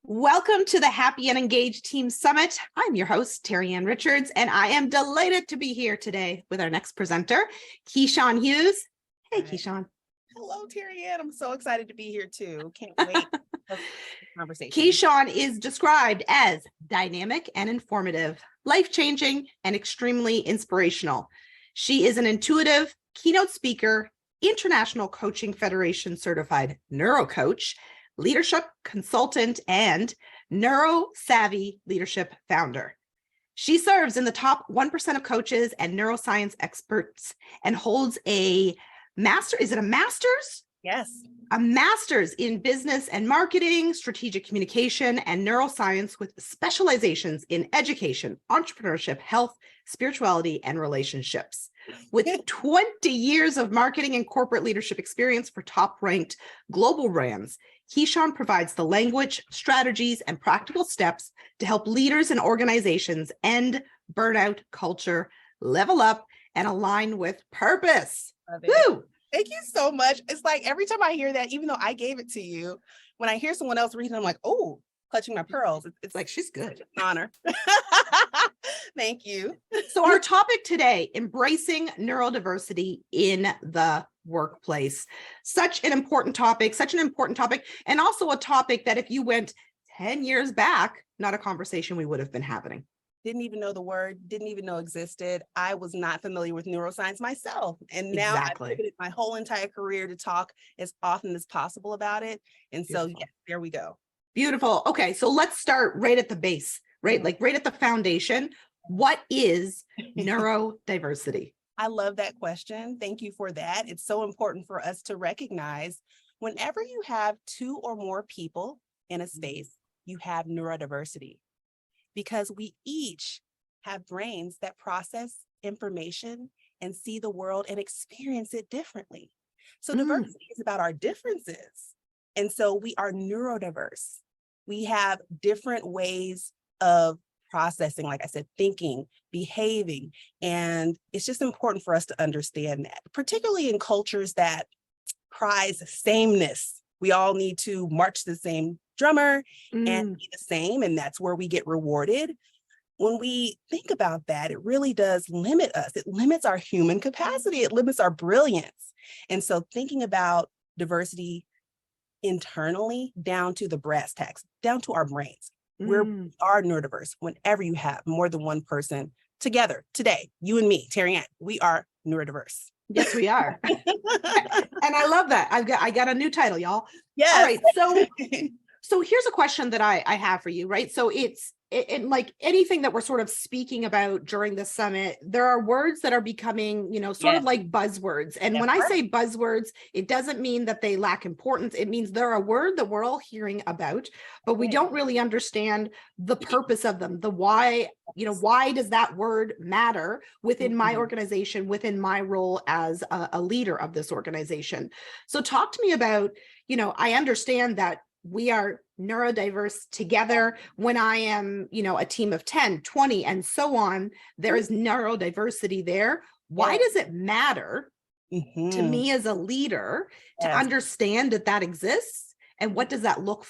Welcome to the Happy and Engaged Team Summit. I'm your host, Terry Ann Richards, and I am delighted to be here today with our next presenter, Keyshawn Hughes. Hey, Hi. Keyshawn. Hello, Terry Ann. I'm so excited to be here too. Can't wait for the conversation. Keyshawn is described as dynamic and informative, life-changing, and extremely inspirational. She is an intuitive keynote speaker, International Coaching Federation certified neuro coach, leadership consultant, and neuro savvy leadership founder. She serves in the top 1% of coaches and neuroscience experts and holds a master. Is it a master's? Yes. A master's in business and marketing, strategic communication, and neuroscience with specializations in education, entrepreneurship, health, spirituality, and relationships. With 20 years of marketing and corporate leadership experience for top-ranked global brands, Keyshawn provides the language, strategies, and practical steps to help leaders and organizations end burnout culture, level up, and align with purpose. Woo! Thank you so much. It's like every time I hear that, even though I gave it to you, when I hear someone else read it, I'm like, oh, clutching my pearls. It's Like, she's good. an honor. Thank you. So our topic today, embracing neurodiversity in the workplace. Such an important topic, and also a topic that if you went 10 years back, not a conversation we would have been having. Didn't even know the word, didn't even know existed. I was not familiar with neuroscience myself. And now Exactly. I've pivoted my whole entire career to talk as often as possible about it. And so, Beautiful. yeah, there we go. Beautiful. Okay, so let's start right at the base, right? Like right at the foundation. What is neurodiversity? I love that question. Thank you for that. It's so important for us to recognize whenever you have two or more people in a space, you have neurodiversity because we each have brains that process information and see the world and experience it differently. So diversity is about our differences. And so we are neurodiverse. We have different ways of processing, like I said, thinking, behaving. And it's just important for us to understand that, particularly in cultures that prize sameness. We all need to march to the same drummer and be the same, and that's where we get rewarded. When we think about that, it really does limit us. It limits our human capacity. It limits our brilliance. And so thinking about diversity internally down to the brass tacks, down to our brains, we are neurodiverse. Whenever you have more than one person together today, you and me, Terry Ann, we are neurodiverse. Yes, we are. And I love that. I got a new title, y'all. Yes. All right. So here's a question that I have for you, right? So it's like anything that we're sort of speaking about during the summit, there are words that are becoming, sort of like buzzwords. And when I say buzzwords, it doesn't mean that they lack importance. It means they're a word that we're all hearing about, but we don't really understand the purpose of them, the why, why does that word matter within my organization, within my role as a leader of this organization. So talk to me about, I understand that we are neurodiverse together. When I am, a team of 10, 20, and so on, there is neurodiversity there. Why does it matter to me as a leader to understand that exists? And what does that look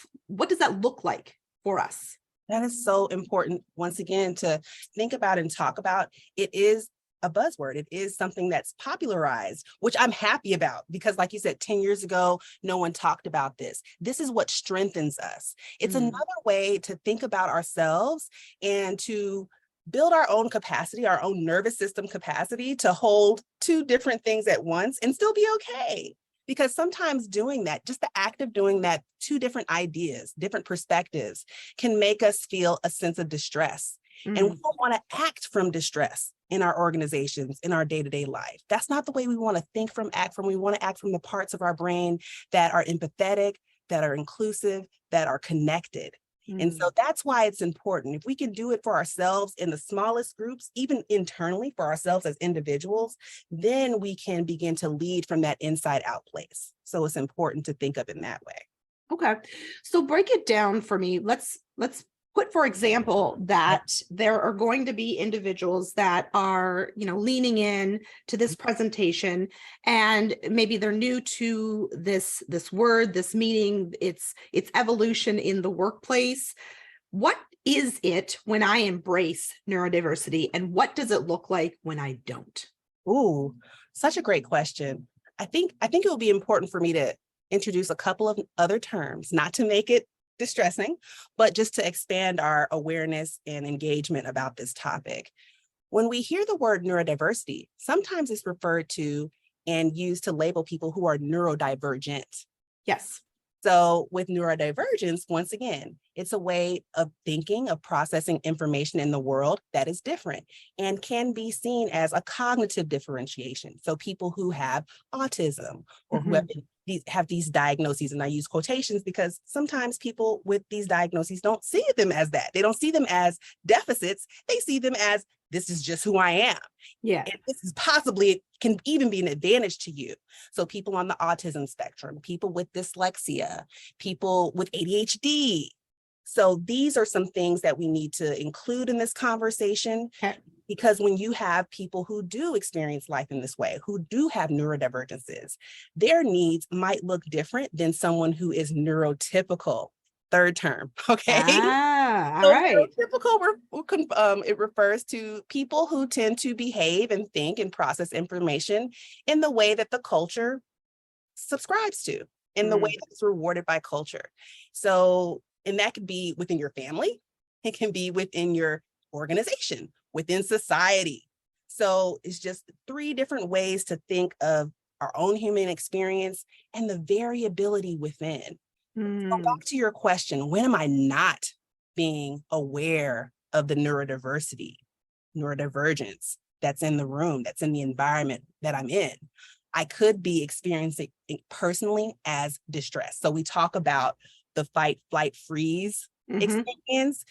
like for us? That is so important, once again, to think about and talk about. It is a buzzword. It is something that's popularized, which I'm happy about because, like you said, 10 years ago, no one talked about this. This is what strengthens us. It's another way to think about ourselves and to build our own capacity, our own nervous system capacity to hold two different things at once and still be okay. Because sometimes doing that, just the act of doing that, two different ideas, different perspectives can make us feel a sense of distress. And we don't want to act from distress in our organizations, in our day-to-day life. That's not the way we want to think from, act from. We want to act from the parts of our brain that are empathetic, that are inclusive, that are connected. And so that's why it's important. If we can do it for ourselves in the smallest groups, even internally for ourselves as individuals, then we can begin to lead from that inside out place. So it's important to think of it in that way. Okay. So break it down for me. Let's put, for example, that there are going to be individuals that are, leaning in to this presentation, and maybe they're new to this word, this meaning, its evolution in the workplace. What is it when I embrace neurodiversity, and what does it look like when I don't? Ooh, such a great question. I think it will be important for me to introduce a couple of other terms, not to make it distressing, but just to expand our awareness and engagement about this topic. When we hear the word neurodiversity, sometimes it's referred to and used to label people who are neurodivergent. Yes. So with neurodivergence, once again, it's a way of thinking, of processing information in the world that is different and can be seen as a cognitive differentiation. So people who have autism or who have these diagnoses, and I use quotations because sometimes people with these diagnoses don't see them as that. They don't see them as deficits. They see them as, this is just who I am. Yeah. And this is possibly, it can even be an advantage to you. So people on the autism spectrum, people with dyslexia, people with ADHD. So these are some things that we need to include in this conversation. Okay. Because when you have people who do experience life in this way, who do have neurodivergences, their needs might look different than someone who is neurotypical. Third term, okay? All right. Neurotypical, it refers to people who tend to behave and think and process information in the way that the culture subscribes to, in the way that's rewarded by culture. So, and that could be within your family, it can be within your organization, within society. So it's just 3 different ways to think of our own human experience and the variability within. So back to your question, when am I not being aware of the neurodiversity, neurodivergence that's in the room, that's in the environment that I'm in? I could be experiencing it personally as distress. So we talk about the fight, flight, freeze experience.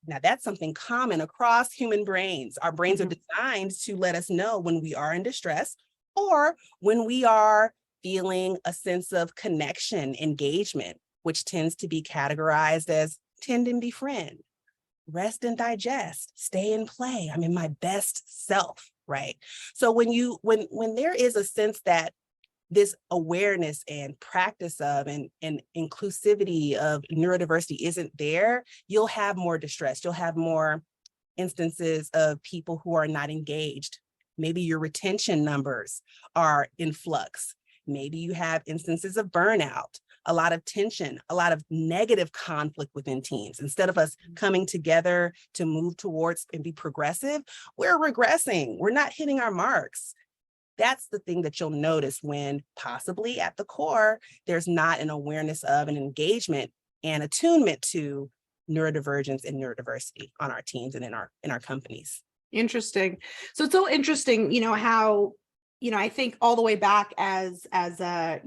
Now that's something common across human brains. Our brains are designed to let us know when we are in distress or when we are feeling a sense of connection, engagement, which tends to be categorized as tend and befriend, rest and digest, stay and play. I'm in my best self, right? So when there is a sense that this awareness and practice of and inclusivity of neurodiversity isn't there, you'll have more distress. You'll have more instances of people who are not engaged. Maybe your retention numbers are in flux. Maybe you have instances of burnout, a lot of tension, a lot of negative conflict within teams. Instead of us coming together to move towards and be progressive, we're regressing. We're not hitting our marks. That's the thing that you'll notice when possibly at the core, there's not an awareness of an engagement and attunement to neurodivergence and neurodiversity on our teams and in our companies. Interesting. So it's so interesting, how, I think all the way back as a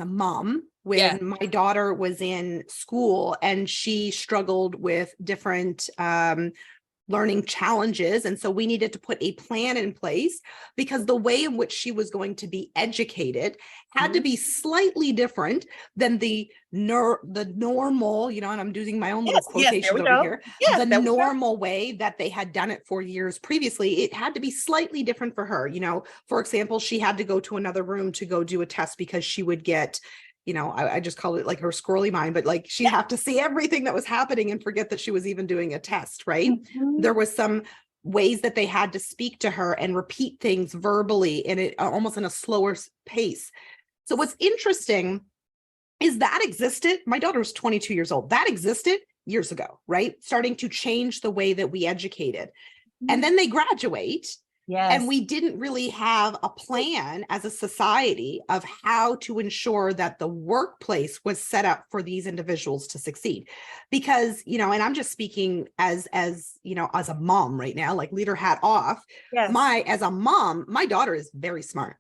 mom, when my daughter was in school and she struggled with different learning challenges. And so we needed to put a plan in place because the way in which she was going to be educated had to be slightly different than the normal, and I'm using my own little quotations over here, the normal way that they had done it for years previously. It had to be slightly different for her. For example, she had to go to another room to go do a test because she would get, I just call it like her squirrely mind, but like she'd have to see everything that was happening and forget that she was even doing a test, right? There was some ways that they had to speak to her and repeat things verbally and it almost in a slower pace. So what's interesting is that existed. My daughter was 22 years old. That existed years ago, right? Starting to change the way that we educated. And then they graduate. Yes. And we didn't really have a plan as a society of how to ensure that the workplace was set up for these individuals to succeed. Because, and I'm just speaking as a mom right now, like leader hat off. Yes. As a mom, my daughter is very smart.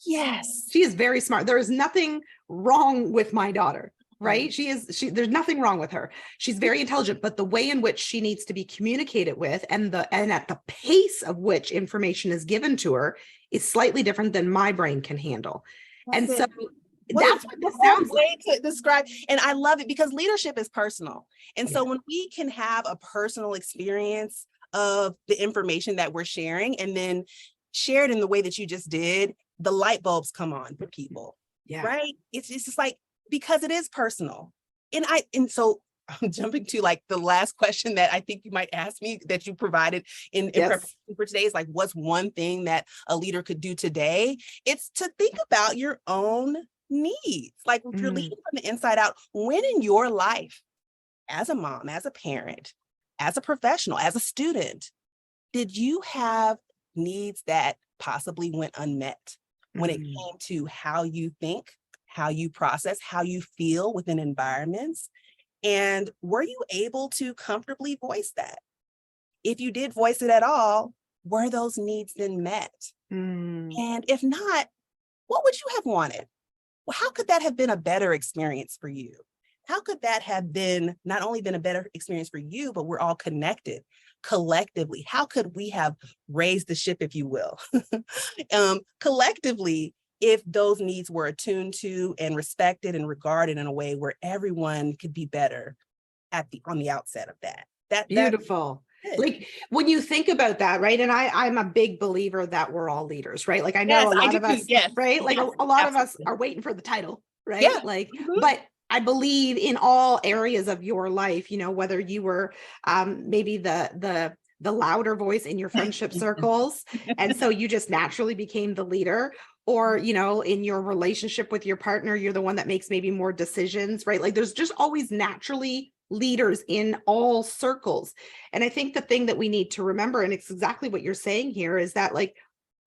Yes. She is very smart. There is nothing wrong with my daughter. Right. There's nothing wrong with her. She's very intelligent, but the way in which she needs to be communicated with and at the pace of which information is given to her is slightly different than my brain can handle. So That's what this sounds like. To describe. And I love it because leadership is personal. And so Yeah. when we can have a personal experience of the information that we're sharing and then share it in the way that you just did, the light bulbs come on for people. Yeah. Right. It's just like, because it is personal. And so I'm jumping to like the last question that I think you might ask me that you provided in preparation for today is like, what's one thing that a leader could do today? It's to think about your own needs. Like if you're leading from the inside out, when in your life, as a mom, as a parent, as a professional, as a student, did you have needs that possibly went unmet when it came to how you think, how you process, how you feel within environments? And were you able to comfortably voice that? If you did voice it at all, were those needs then met? And if not, what would you have wanted? Well, how could that have been a better experience for you? How could that have been not only been a better experience for you, but we're all connected collectively? How could we have raised the ship, if you will, collectively, if those needs were attuned to and respected and regarded in a way where everyone could be better on the outset of that? Beautiful. Like when you think about that, right? And I'm a big believer that we're all leaders, right? Like I know a lot of us, right? Like a lot of us are waiting for the title, right? Yeah. Like, but I believe in all areas of your life, you know, whether you were maybe the louder voice in your friendship circles, and so you just naturally became the leader, or, you know, in your relationship with your partner, you're the one that makes maybe more decisions, right? Like there's just always naturally leaders in all circles. And I think the thing that we need to remember, and it's exactly what you're saying here, is that like,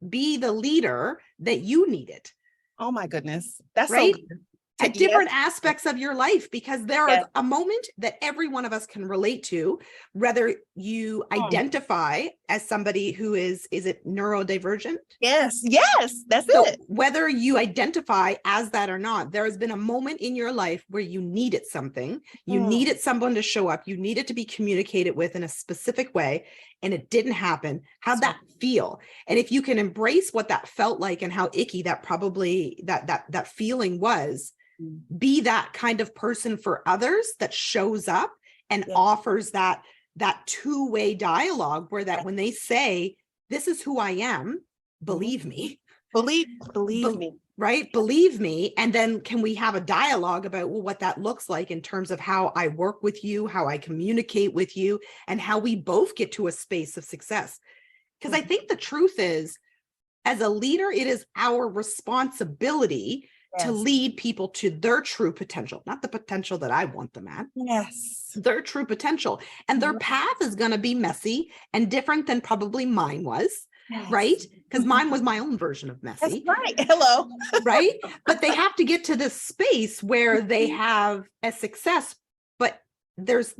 be the leader that you needed. Oh my goodness. That's right. So good. At different aspects of your life, because there is a moment that every one of us can relate to, whether you identify as somebody who is it neurodivergent? Yes, that's it. Whether you identify as that or not, there has been a moment in your life where you needed something, you needed someone to show up, you needed to be communicated with in a specific way, and it didn't happen. How'd that feel? And if you can embrace what that felt like and how icky that probably that feeling was, be that kind of person for others that shows up and offers that two-way dialogue where that when they say, this is who I am, believe me. Believe me. Right? Believe me. And then can we have a dialogue about what that looks like in terms of how I work with you, how I communicate with you, and how we both get to a space of success. Because I think the truth is, as a leader, it is our responsibility to lead people to their true potential, not the potential that I want them at. Their true potential. And their path is going to be messy and different than probably mine was, right? Because mine was my own version of messy. That's right. Hello. Right? But they have to get to this space where they have a success, but there's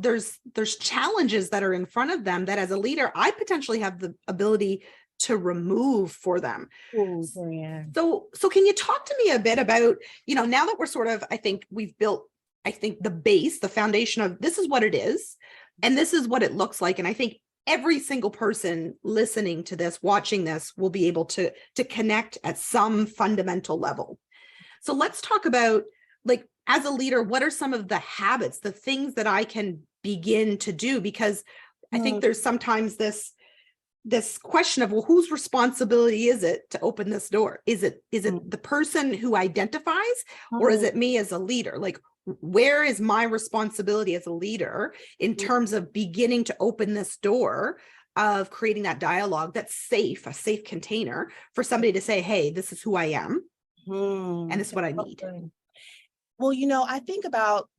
challenges that are in front of them that as a leader, I potentially have the ability to remove for them. So can you talk to me a bit about, you know, now that we're sort of, I think we've built, the base, the foundation of this is what it is, and this is what it looks like. And I think every single person listening to this, watching this, will be able to connect at some fundamental level. So let's talk about, like, as a leader, what are some of the habits, the things that I can begin to do? Because I think there's sometimes this question of, well, whose responsibility is it to open this door? Is it the person who identifies, or is it me as a leader? Like, where is my responsibility as a leader in terms of beginning to open this door of creating that dialogue that's safe, a safe container for somebody to say, hey, this is who I am, and this is what I need. Well, you know, I think about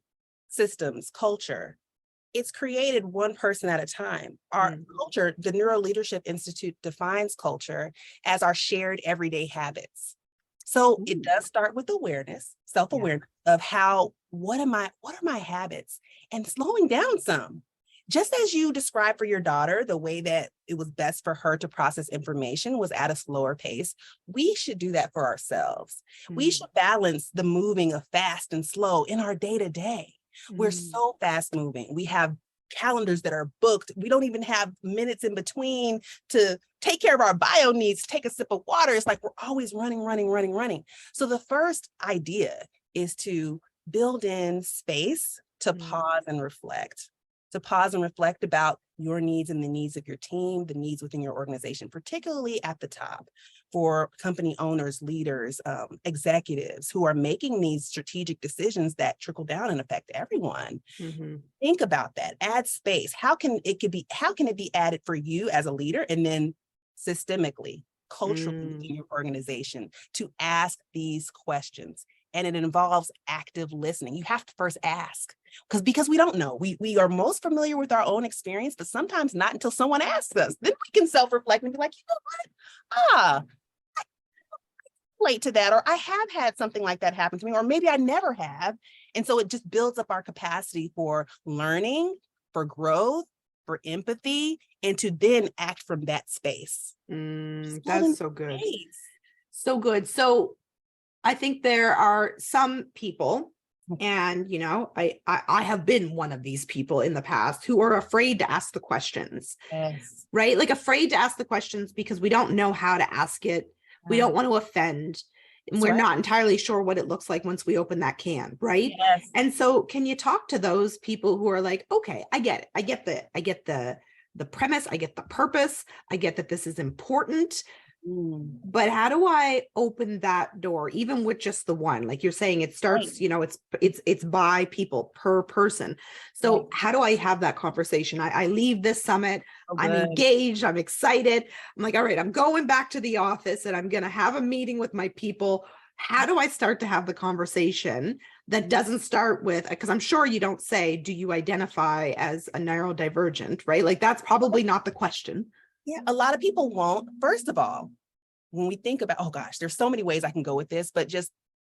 systems, culture. It's created one person at a time. Our culture, the Neuro Leadership Institute defines culture as our shared everyday habits. So it does start with awareness, self-awareness of what are my habits, and slowing down some. Just as you described for your daughter, the way that it was best for her to process information was at a slower pace, we should do that for ourselves. We should balance the moving of fast and slow in our day-to-day. We're so fast moving. We have calendars that are booked. We don't even have minutes in between to take care of our bio needs, take a sip of water. It's like we're always running. So the first idea is to build in space to pause and reflect, about your needs and the needs of your team, the needs within your organization, particularly at the top for company owners, leaders, executives who are making these strategic decisions that trickle down and affect everyone. Think about that, add space. How can it be added for you as a leader, and then systemically, culturally in your organization to ask these questions? And it involves active listening. You have to first ask, because we don't know. We are most familiar with our own experience, but sometimes not until someone asks us. Then we can self-reflect and be like, you know what? I relate to that, or I have had something like that happen to me, or maybe I never have. And so it just builds up our capacity for learning, for growth, for empathy, and to then act from that space. That's so good. So good. So I think there are some people, and I have been one of these people in the past, who are afraid to ask the questions. Yes. Right? Like afraid to ask the questions because we don't know how to ask it. We don't want to offend. And we're not entirely sure what it looks like once we open that can, right? Yes. And so can you talk to those people who are like, okay, I get it. I get the premise. I get the purpose. I get that this is important. But how do I open that door, even with just the one? Like you're saying, it starts, it's by people per person. So how do I have that conversation? I leave this summit, I'm engaged, I'm excited. I'm like, all right, I'm going back to the office and I'm going to have a meeting with my people. How do I start to have the conversation that doesn't start with, because I'm sure you don't say, do you identify as a neurodivergent, right? Like that's probably not the question. Yeah, a lot of people won't. First of all, when we think about, oh gosh, there's so many ways I can go with this, but just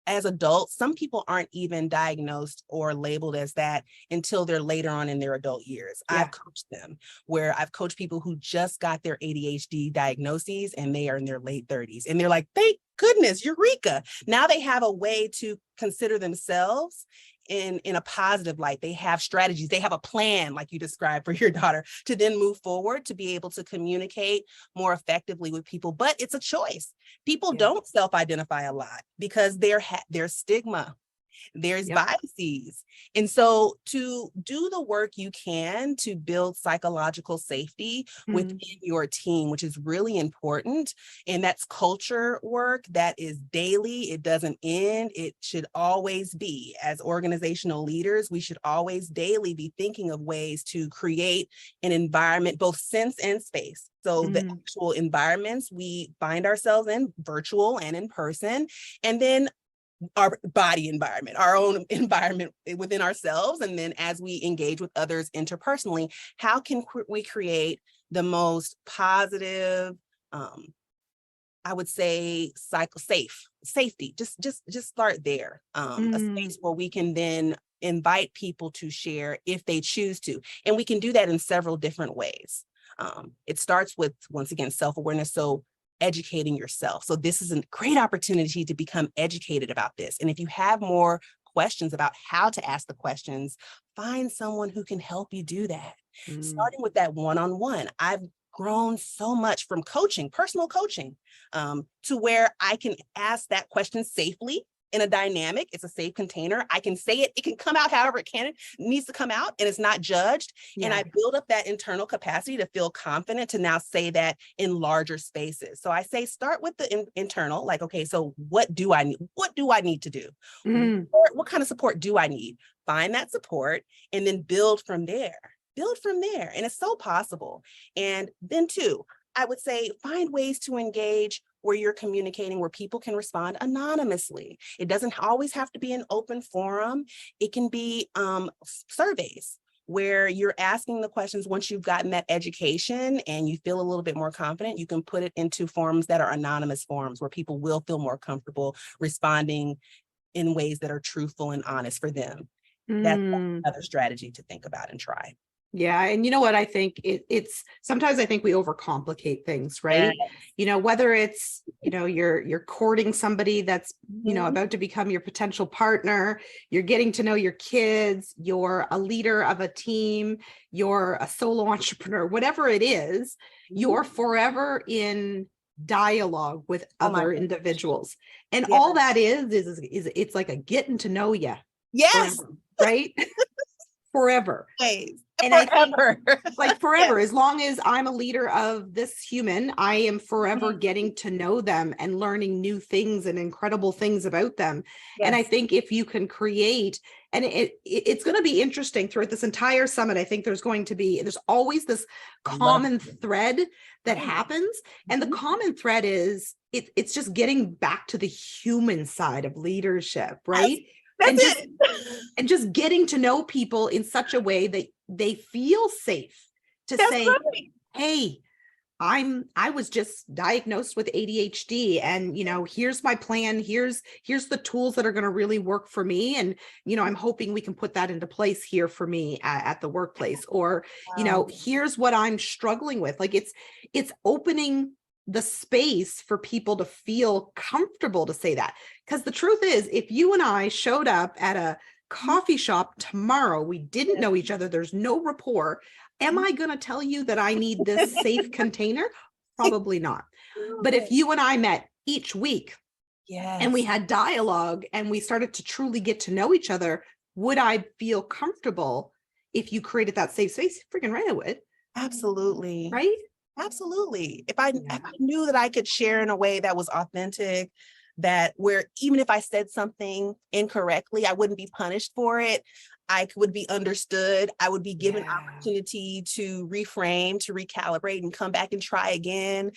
as adults, some people aren't even diagnosed or labeled as that until they're later on in their adult years. Yeah. I've coached them, where I've coached people who just got their ADHD diagnoses and they are in their late 30s. And they're like, thank goodness, eureka. Now they have a way to consider themselves in a positive light. They have strategies, they have a plan, like you described for your daughter, to then move forward, to be able to communicate more effectively with people. But it's a choice. People don't self-identify a lot because there's stigma, there's biases. And so to do the work you can to build psychological safety within your team, which is really important. And that's culture work that is daily. It doesn't end. It should always be. As organizational leaders, we should always daily be thinking of ways to create an environment, both sense and space. So the actual environments we find ourselves in, virtual and in person, and then our body environment, our own environment within ourselves. And then as we engage with others interpersonally, how can we create the most positive, I would say safety, just start there. A space where we can then invite people to share if they choose to. And we can do that in several different ways. It starts with, once again, self-awareness. So educating yourself. So this is a great opportunity to become educated about this. And if you have more questions about how to ask the questions, find someone who can help you do that. Starting with that one-on-one. I've grown so much from coaching, personal coaching, to where I can ask that question safely in a dynamic. It's a safe container. I can say it. It can come out however it needs to come out, and it's not judged. Yeah. And I build up that internal capacity to feel confident to now say that in larger spaces. So I say, start with the internal, like, okay, so what do I need? What do I need to do? What kind of support do I need? Find that support and then build from there. And it's so possible. And then two, I would say, find ways to engage where you're communicating, where people can respond anonymously. It doesn't always have to be an open forum. It can be surveys where you're asking the questions. Once you've gotten that education and you feel a little bit more confident, you can put it into forums that are anonymous forums where people will feel more comfortable responding in ways that are truthful and honest for them. That's another strategy to think about and try. Yeah. And you know what? I think it's sometimes I think we overcomplicate things, right? Whether it's, you're courting somebody that's, about to become your potential partner, you're getting to know your kids, you're a leader of a team, you're a solo entrepreneur, whatever it is, you're forever in dialogue with other individuals. And all that is it's like a getting to know you. Yes. Forever, right? Forever. And forever. Like forever. As long as I'm a leader of this human, I am forever getting to know them and learning new things and incredible things about them. And I think if you can create, and it's going to be interesting throughout this entire summit, I think there's always this common thread that happens. And the common thread is it's just getting back to the human side of leadership, right? And just getting to know people in such a way that they feel safe to say, hey, I was just diagnosed with ADHD, and here's my plan, here's the tools that are going to really work for me, and I'm hoping we can put that into place here for me at the workplace, or here's what I'm struggling with. Like it's opening the space for people to feel comfortable to say that. Because the truth is, if you and I showed up at a coffee shop tomorrow, we didn't know each other, there's no rapport, am I going to tell you that I need this safe container? Probably not. But if you and I met each week and we had dialogue and we started to truly get to know each other, would I feel comfortable if you created that safe space? Freaking right, I would. Absolutely. Right? Absolutely. If I knew that I could share in a way that was authentic, that where even if I said something incorrectly, I wouldn't be punished for it. I would be understood. I would be given opportunity to reframe, to recalibrate, and come back and try again.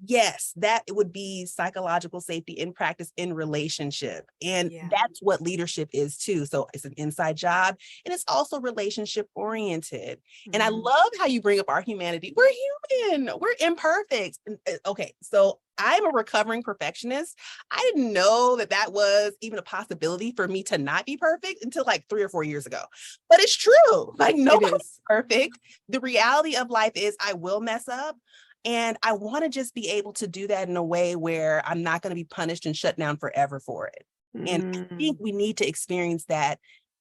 Yes, that it would be psychological safety in practice in relationship. And that's what leadership is too. So it's an inside job, and it's also relationship oriented. And I love how you bring up our humanity. We're human, we're imperfect. Okay, so I'm a recovering perfectionist. I didn't know that was even a possibility for me to not be perfect until like 3 or 4 years ago. But it's true. Like nobody's perfect. The reality of life is I will mess up. And I want to just be able to do that in a way where I'm not going to be punished and shut down forever for it. And I think we need to experience that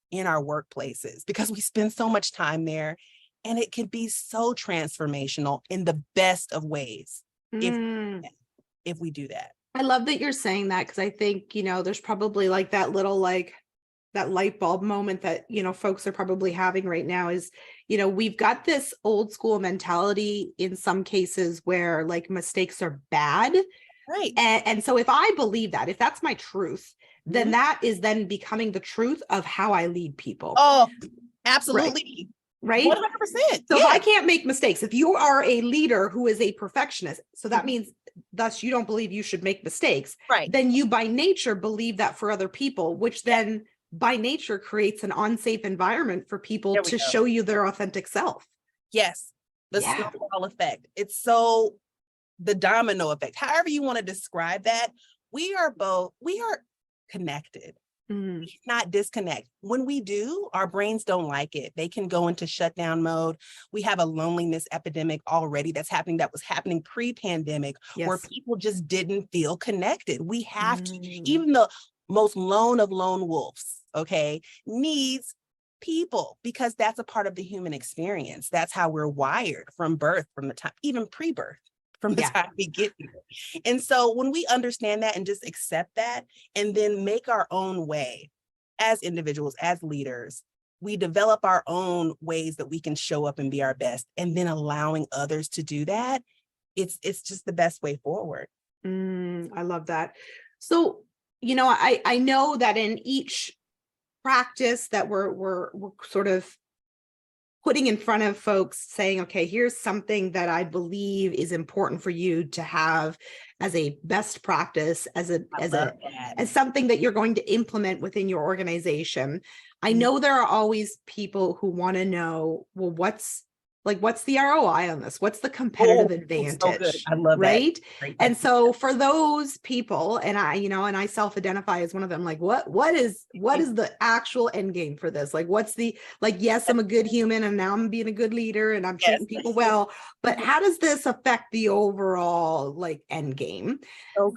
in our workplaces because we spend so much time there, and it can be so transformational in the best of ways if we do that. I love that you're saying that, because I think, there's probably like that little that light bulb moment that, folks are probably having right now is, we've got this old school mentality in some cases where like mistakes are bad. Right. And so if I believe that, if that's my truth, then that is then becoming the truth of how I lead people. Oh, absolutely. Right. 100%. So if I can't make mistakes, if you are a leader who is a perfectionist, so that means thus you don't believe you should make mistakes. Right. Then you by nature believe that for other people, which then by nature creates an unsafe environment for people to show you their authentic self. Yes. The snowball effect. It's so the domino effect, however you want to describe that. We are connected. Not disconnect. When we do, our brains don't like it. They can go into shutdown mode. We have a loneliness epidemic already that was happening pre-pandemic, where people just didn't feel connected. We have to, even the most lone of lone wolves, needs people, because that's a part of the human experience. That's how we're wired from birth, from the time, even pre-birth, from the time we get here. And so when we understand that and just accept that, and then make our own way as individuals, as leaders, we develop our own ways that we can show up and be our best, and then allowing others to do that. It's just the best way forward. I love that. So, I know that in each practice that we're sort of putting in front of folks, saying, okay, here's something that I believe is important for you to have as a best practice, as something that you're going to implement within your organization. I know there are always people who want to know, well, what's Like, what's the ROI on this? What's the competitive advantage? So good. I love right? That. Great. And so for those people, and I self-identify as one of them, like, what is the actual end game for this? Like, what's the, like, yes, I'm a good human and now I'm being a good leader and I'm treating people well, but how does this affect the overall like end game?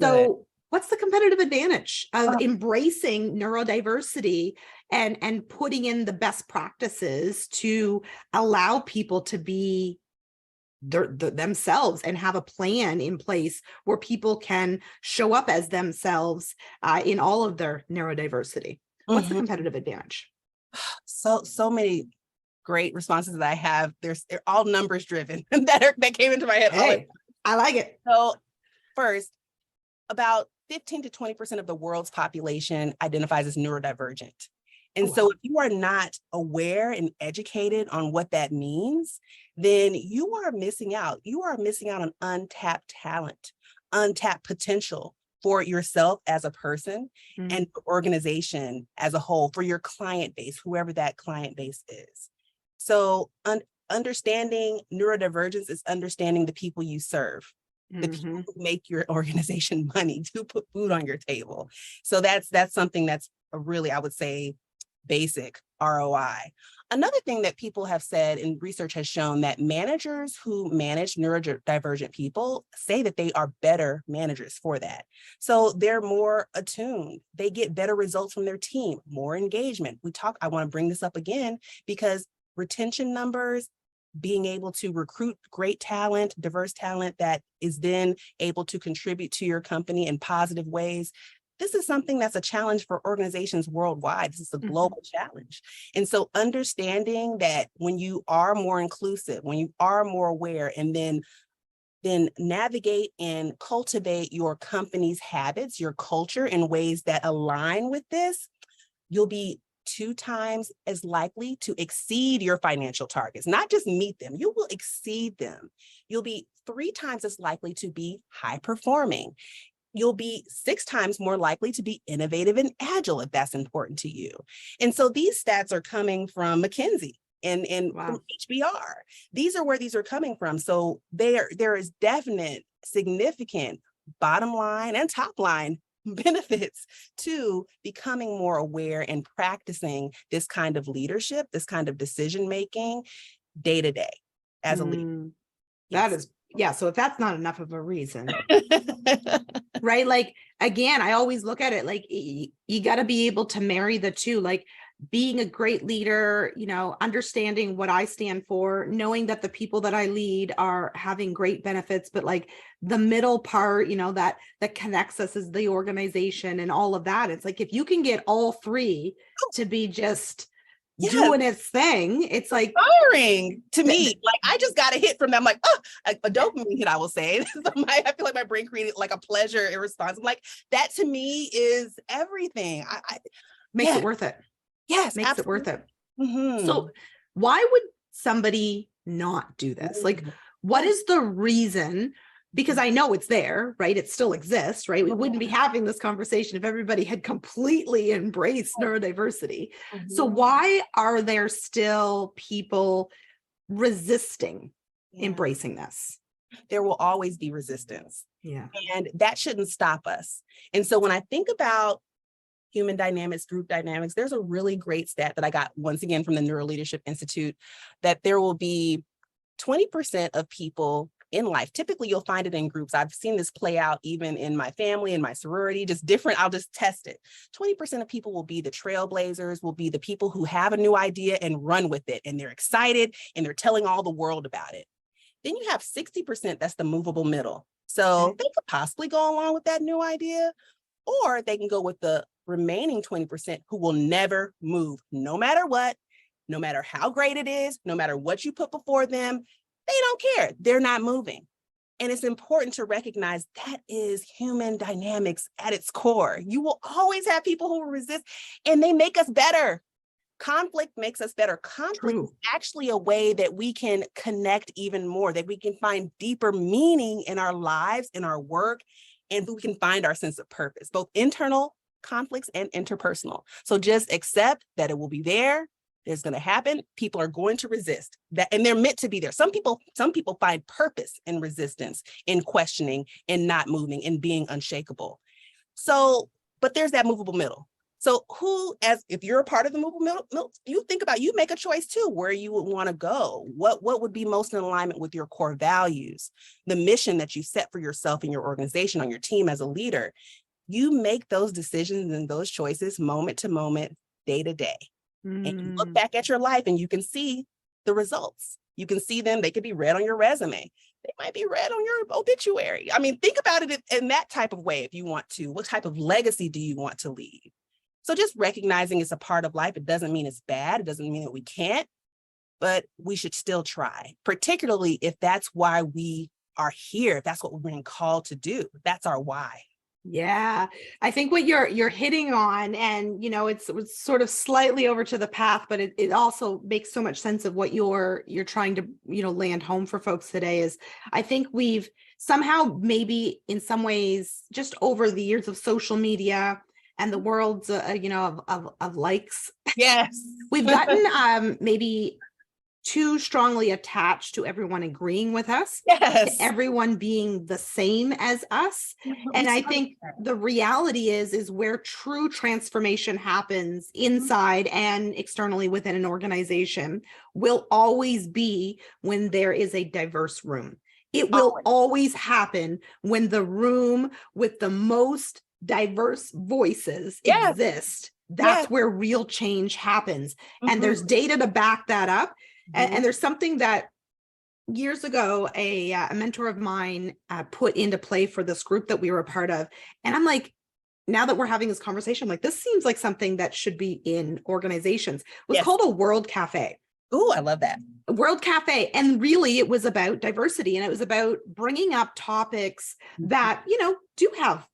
So what's the competitive advantage of embracing neurodiversity and putting in the best practices to allow people to be themselves and have a plan in place where people can show up as themselves in all of their neurodiversity? What's the competitive advantage? So many great responses that I have. They're all numbers driven that came into my head. Hey, I like it. So first, about 15 to 20% of the world's population identifies as neurodivergent. And so if you are not aware and educated on what that means, then you are missing out. You are missing out on untapped talent, untapped potential for yourself as a person and the organization as a whole, for your client base, whoever that client base is. So understanding neurodivergence is understanding the people you serve. The people who make your organization money, to put food on your table. So that's something that's a really, I would say, basic ROI. Another thing that people have said, and research has shown, that managers who manage neurodivergent people say that they are better managers for that. So they're more attuned. They get better results from their team, more engagement. I want to bring this up again because retention numbers, being able to recruit great talent, diverse talent that is then able to contribute to your company in positive ways. This is something that's a challenge for organizations worldwide. This is a global challenge. And so understanding that when you are more inclusive, when you are more aware, and then navigate and cultivate your company's habits, your culture in ways that align with this, you'll be 2 times as likely to exceed your financial targets, not just meet them, you will exceed them. You'll be 3 times as likely to be high performing. You'll be 6 times more likely to be innovative and agile if that's important to you. And so these stats are coming from McKinsey and from HBR. These are where these are coming from. So there is definite, significant bottom line and top line benefits to becoming more aware and practicing this kind of leadership, this kind of decision making day to day as a leader. That is, so if that's not enough of a reason, right? Like, again, I always look at it like you got to be able to marry the two, like being a great leader, understanding what I stand for, knowing that the people that I lead are having great benefits, but like the middle part, that connects us as the organization and all of that. It's like, if you can get all 3 to be just doing its thing, it's like inspiring to me. Like, I just got a hit from them, like, a dopamine hit, I will say. I feel like my brain created like a pleasure in response. I'm like, that to me is everything. Makes it worth it. Yes, makes absolutely. it worth it. So why would somebody not do this? Like, what is the reason? Because I know it's there, right? It still exists, right? We wouldn't be having this conversation if everybody had completely embraced neurodiversity. So why are there still people resisting embracing this? There will always be resistance. Yeah. And that shouldn't stop us. And so when I think about human dynamics, group dynamics, there's a really great stat that I got once again from the Neuro Leadership Institute, that there will be 20% of people in life. Typically, you'll find it in groups. I've seen this play out even in my family and my sorority, just different. I'll just test it. 20% of people will be the trailblazers, will be the people who have a new idea and run with it. And they're excited and they're telling all the world about it. Then you have 60% that's the movable middle. So they could possibly go along with that new idea, or they can go with the remaining 20% who will never move, no matter what, no matter how great it is, no matter what you put before them, they don't care. They're not moving. And it's important to recognize that is human dynamics at its core. You will always have people who will resist, and they make us better. Conflict makes us better. Conflict is actually a way that we can connect even more, that we can find deeper meaning in our lives, in our work, and we can find our sense of purpose, both internal conflicts and interpersonal. So just accept that it will be there. It's going to happen. People are going to resist that, and they're meant to be there. Some people find purpose in resistance, in questioning, in not moving, in being unshakable. So, but there's that movable middle. So if you're a part of the movable middle, you think about, you make a choice too, where you would want to go, what would be most in alignment with your core values, the mission that you set for yourself and your organization, on your team as a leader. You make those decisions and those choices moment to moment, day to day. And you look back at your life and you can see the results. You can see them. They could be read on your resume. They might be read on your obituary. I mean, think about it in that type of way if you want to. What type of legacy do you want to leave? So just recognizing it's a part of life. It doesn't mean it's bad. It doesn't mean that we can't, but we should still try, particularly if that's why we are here. If that's what we're being called to do. That's our why. Yeah, I think what you're hitting on, and it's sort of slightly over to the path, but it also makes so much sense of what you're trying to land home for folks today. Is I think we've somehow, maybe in some ways, just over the years of social media and the world's of likes, yes, we've gotten maybe too strongly attached to everyone agreeing with us, yes, to everyone being the same as us. And I think the reality is where true transformation happens inside and externally within an organization will always be when there is a diverse room. It will always happen when the room with the most diverse voices exist. That's where real change happens. And there's data to back that up. And there's something that years ago, a mentor of mine put into play for this group that we were a part of. And I'm like, now that we're having this conversation, I'm like, this seems like something that should be in organizations. It was called a World Cafe. Oh, I love that. World Cafe. And really, it was about diversity. And it was about bringing up topics that, do have,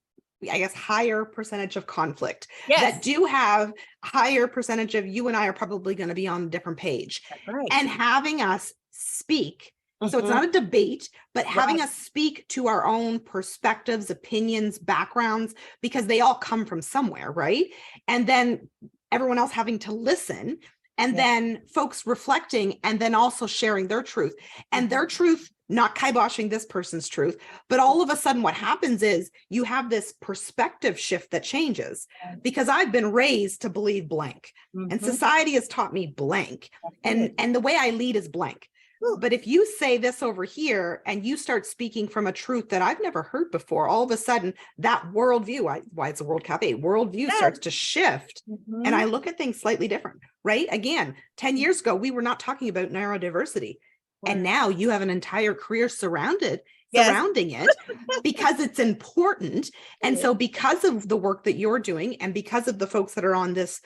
I guess, higher percentage of conflict, that do have higher percentage of you and I are probably going to be on a different page, and having us speak. So it's not a debate, but having us speak to our own perspectives, opinions, backgrounds, because they all come from somewhere, right? And then everyone else having to listen, and then folks reflecting, and then also sharing their truth, and their truth, not kiboshing this person's truth. But all of a sudden what happens is you have this perspective shift that changes, because I've been raised to believe blank, and society has taught me blank, and the way I lead is blank. But if you say this over here and you start speaking from a truth that I've never heard before, all of a sudden that worldview, why it's a World Cafe, worldview starts to shift. And I look at things slightly different, right? Again, 10 years ago, we were not talking about neurodiversity. And now you have an entire career surrounding it because it's important. And so because of the work that you're doing, and because of the folks that are on this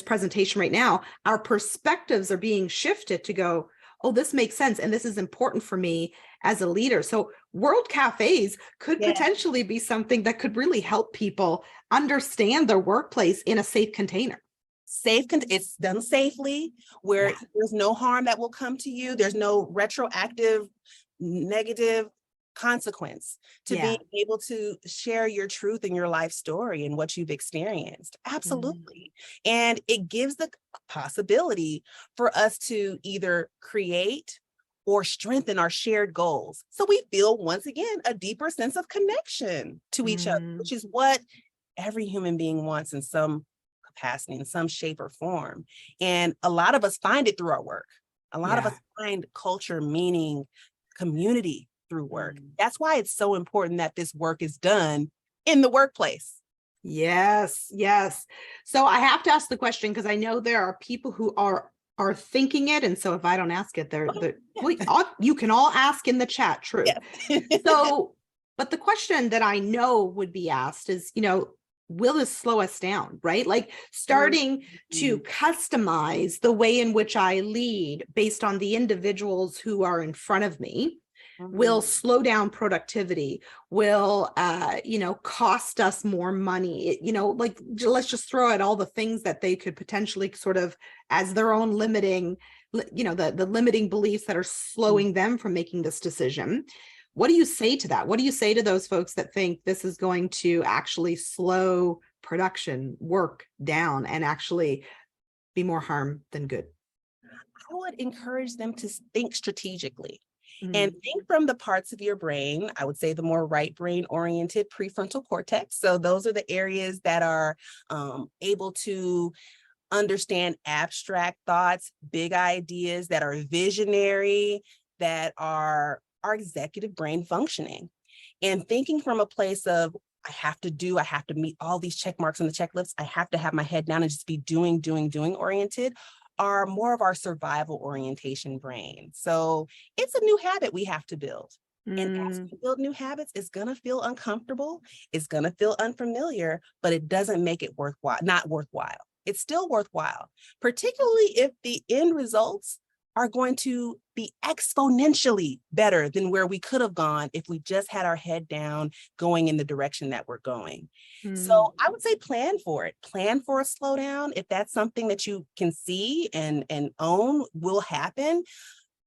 presentation right now, our perspectives are being shifted to go, oh, this makes sense. And this is important for me as a leader. So World Cafes could potentially be something that could really help people understand their workplace in a safe container. It's done safely, where there's no harm that will come to you. There's no retroactive negative consequence to being able to share your truth and your life story and what you've experienced. Absolutely. And it gives the possibility for us to either create or strengthen our shared goals. So we feel, once again, a deeper sense of connection to each other, which is what every human being wants in some capacity, in some shape or form. And a lot of us find it through our work. A lot of us find culture, meaning, community through work. That's why it's so important that this work is done in the workplace. Yes. So I have to ask the question, because I know there are people who are thinking it. And so if I don't ask it, you can all ask in the chat. True. So, but the question that I know would be asked is, will this slow us down, right? Like starting to customize the way in which I lead based on the individuals who are in front of me will slow down productivity, will, cost us more money, like let's just throw out all the things that they could potentially sort of as their own limiting, the limiting beliefs that are slowing them from making this decision. What do you say to that? What do you say to those folks that think this is going to actually slow production work down and actually be more harm than good? I would encourage them to think strategically and Mm. think from the parts of your brain, I would say the more right brain oriented prefrontal cortex. So those are the areas that are able to understand abstract thoughts, big ideas that are visionary, that are our executive brain functioning. And thinking from a place of, I have to meet all these check marks on the checklist. I have to have my head down and just be doing oriented, are more of our survival orientation brain. So it's a new habit we have to build. And as we build new habits, it's going to feel uncomfortable. It's going to feel unfamiliar, but it doesn't make it not worthwhile. It's still worthwhile, particularly if the end results are going to be exponentially better than where we could have gone if we just had our head down going in the direction that we're going. So I would say plan for it. Plan for a slowdown. If that's something that you can see and own will happen,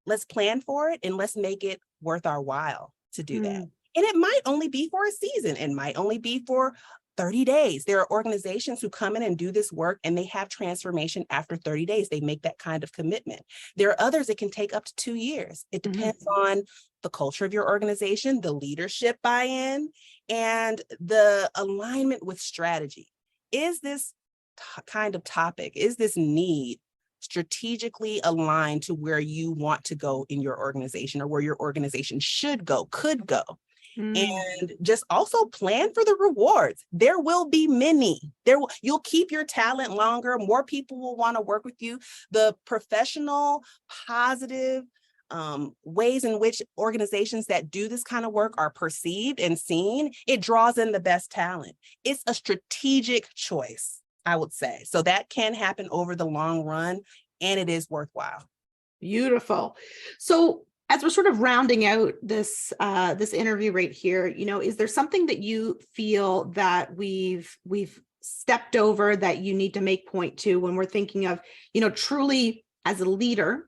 let's plan for it and let's make it worth our while to do that. And it might only be for a season. It might only be for 30 days. There are organizations who come in and do this work and they have transformation after 30 days. They make that kind of commitment. There are others that can take up to 2 years. It depends on the culture of your organization, the leadership buy-in, and the alignment with strategy. Is this kind of topic, is this need strategically aligned to where you want to go in your organization or where your organization should go, could go? And just also plan for the rewards. There will be many. You'll keep your talent longer. More people will want to work with you. The professional, positive ways in which organizations that do this kind of work are perceived and seen, it draws in the best talent. It's a strategic choice, I would say. So that can happen over the long run, and it is worthwhile. Beautiful. So as we're sort of rounding out this this interview right here, is there something that you feel that we've stepped over that you need to make point to when we're thinking of, truly as a leader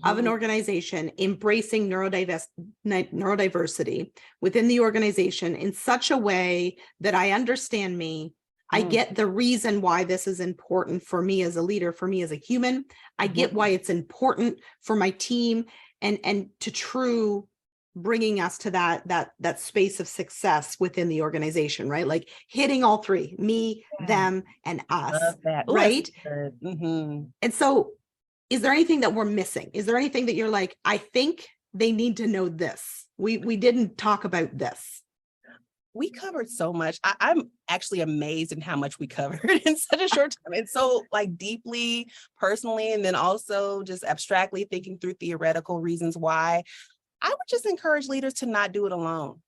of an organization, embracing neurodiversity within the organization in such a way that I understand me, I get the reason why this is important for me as a leader, for me as a human. I get why it's important for my team and to true bringing us to that space of success within the organization, right? Like hitting all three, me, them, and us, right? And so is there anything that we're missing? Is there anything that you're like, I think they need to know this? We didn't talk about this. We covered so much. I'm actually amazed in how much we covered in such a short time. And so deeply, personally, and then also just abstractly thinking through theoretical reasons why. I would just encourage leaders to not do it alone.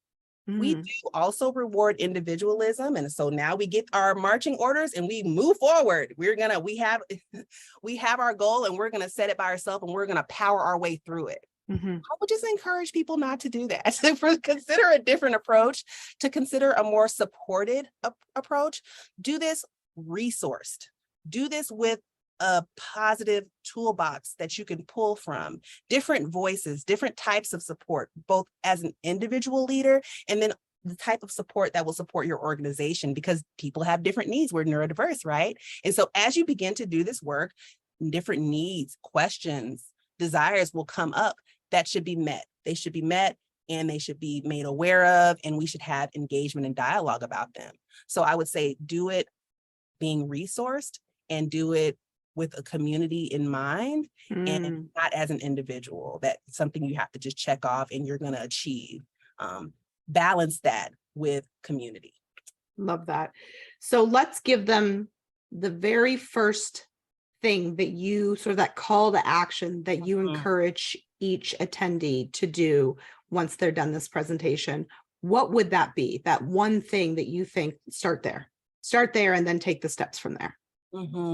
We do also reward individualism. And so now we get our marching orders and we move forward. We have our goal and we're going to set it by ourselves and we're going to power our way through it. I would just encourage people not to do that, to consider a different approach, to consider a more supported approach. Do this resourced. Do this with a positive toolbox that you can pull from, different voices, different types of support, both as an individual leader and then the type of support that will support your organization, because people have different needs. We're neurodiverse, right? And so as you begin to do this work, different needs, questions, desires will come up that should be met. They should be met and they should be made aware of, and we should have engagement and dialogue about them. So I would say do it being resourced and do it with a community in mind and not as an individual. That's something you have to just check off and you're going to achieve. Balance that with community. Love that. So let's give them the very first thing that you sort of that call to action that you encourage each attendee to do once they're done this presentation. What would that be? That one thing that you think, start there and then take the steps from there.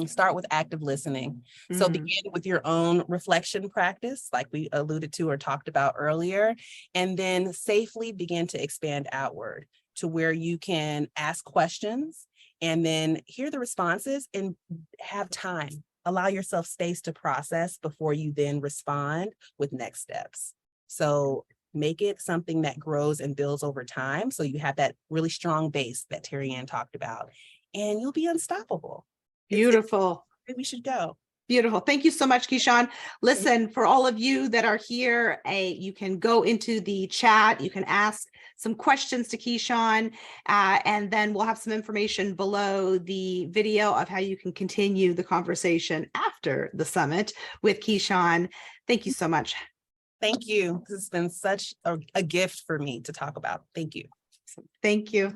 Start with active listening. So begin with your own reflection practice, like we alluded to or talked about earlier, and then safely begin to expand outward to where you can ask questions and then hear the responses and have time. Allow yourself space to process before you then respond with next steps. So make it something that grows and builds over time. So you have that really strong base that Terry Ann talked about, and you'll be unstoppable. Beautiful. We should go. Beautiful. Thank you so much, Keyshawn. Listen, for all of you that are here, you can go into the chat. You can ask some questions to Keyshawn, and then we'll have some information below the video of how you can continue the conversation after the summit with Keyshawn. Thank you so much. Thank you. This has been such a gift for me to talk about. Thank you. Thank you.